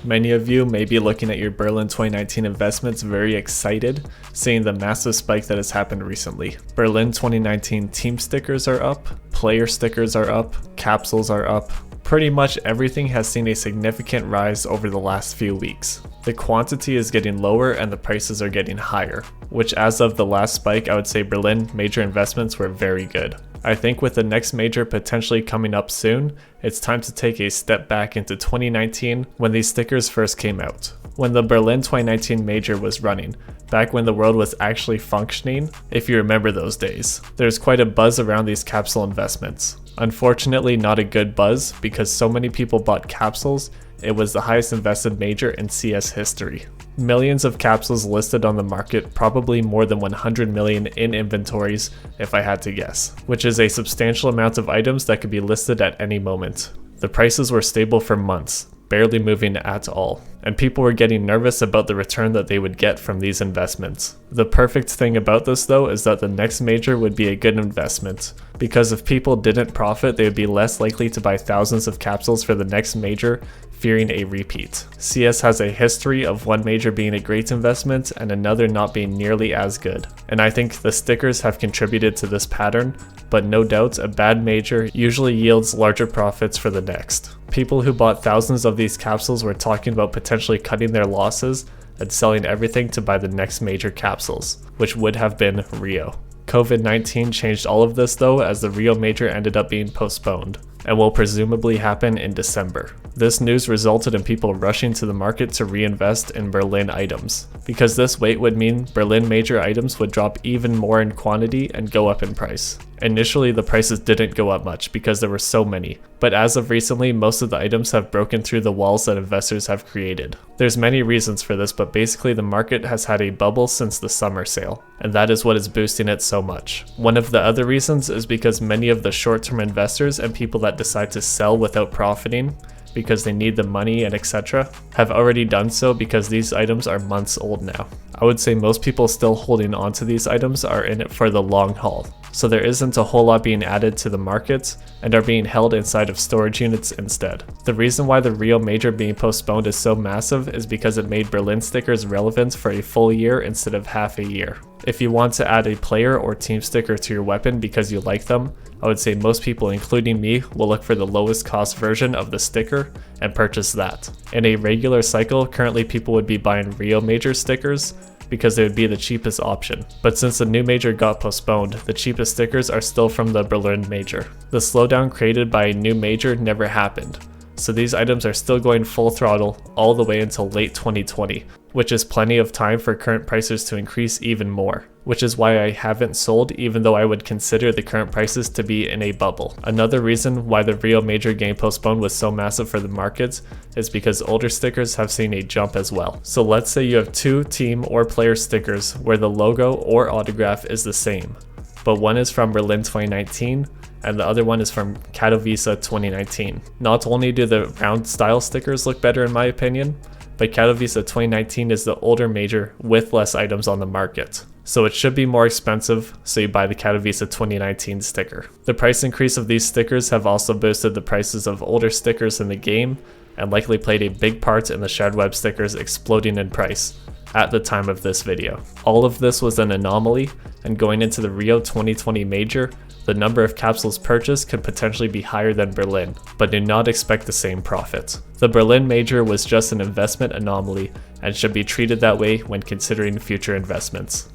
Many of you may be looking at your Berlin 2019 investments very excited, seeing the massive spike that has happened recently. Berlin 2019 team stickers are up, player stickers are up, capsules are up. Pretty much everything has seen a significant rise over the last few weeks. The quantity is getting lower and the prices are getting higher, which as of the last spike, I would say Berlin major investments were very good. I think with the next major potentially coming up soon, it's time to take a step back into 2019 when these stickers first came out. When the Berlin 2019 major was running, back when the world was actually functioning, if you remember those days, there's quite a buzz around these capsule investments. Unfortunately, not a good buzz because so many people bought capsules, it was the highest invested major in CS history. Millions of capsules listed on the market, probably more than 100 million in inventories if I had to guess, which is a substantial amount of items that could be listed at any moment. The prices were stable for months, barely moving at all, and people were getting nervous about the return that they would get from these investments. The perfect thing about this though is that the next major would be a good investment, because if people didn't profit, they would be less likely to buy thousands of capsules for the next major, fearing a repeat. CS has a history of one major being a great investment and another not being nearly as good, and I think the stickers have contributed to this pattern, but no doubt a bad major usually yields larger profits for the next. People who bought thousands of these capsules were talking about potentially cutting their losses and selling everything to buy the next major capsules, which would have been Rio. COVID-19 changed all of this though, as the Rio major ended up being postponed, and will presumably happen in December. This news resulted in people rushing to the market to reinvest in Berlin items, because this wait would mean Berlin major items would drop even more in quantity and go up in price. Initially, the prices didn't go up much because there were so many, but as of recently, most of the items have broken through the walls that investors have created. There's many reasons for this, but basically the market has had a bubble since the summer sale, and that is what is boosting it so much. One of the other reasons is because many of the short-term investors and people that decide to sell without profiting because they need the money and etc. have already done so because these items are months old now. I would say most people still holding onto these items are in it for the long haul, so there isn't a whole lot being added to the market and are being held inside of storage units instead. The reason why the Rio major being postponed is so massive is because it made Berlin stickers relevant for a full year instead of half a year. If you want to add a player or team sticker to your weapon because you like them, I would say most people, including me, will look for the lowest cost version of the sticker and purchase that. In a regular cycle, currently people would be buying Rio major stickers because they would be the cheapest option. But since the new major got postponed, the cheapest stickers are still from the Berlin major. The slowdown created by a new major never happened, so these items are still going full throttle all the way until late 2020, which is plenty of time for current prices to increase even more, which is why I haven't sold even though I would consider the current prices to be in a bubble. Another reason why the Rio major game postponed was so massive for the markets is because older stickers have seen a jump as well. So let's say you have two team or player stickers where the logo or autograph is the same, but one is from Berlin 2019 and the other one is from Katowice 2019. Not only do the round style stickers look better in my opinion, but Katowice 2019 is the older major with less items on the market, so it should be more expensive, so you buy the Katowice 2019 sticker. The price increase of these stickers have also boosted the prices of older stickers in the game and likely played a big part in the shared web stickers exploding in price at the time of this video. All of this was an anomaly, and going into the Rio 2020 major, the number of capsules purchased could potentially be higher than Berlin, but do not expect the same profit. The Berlin major was just an investment anomaly and should be treated that way when considering future investments.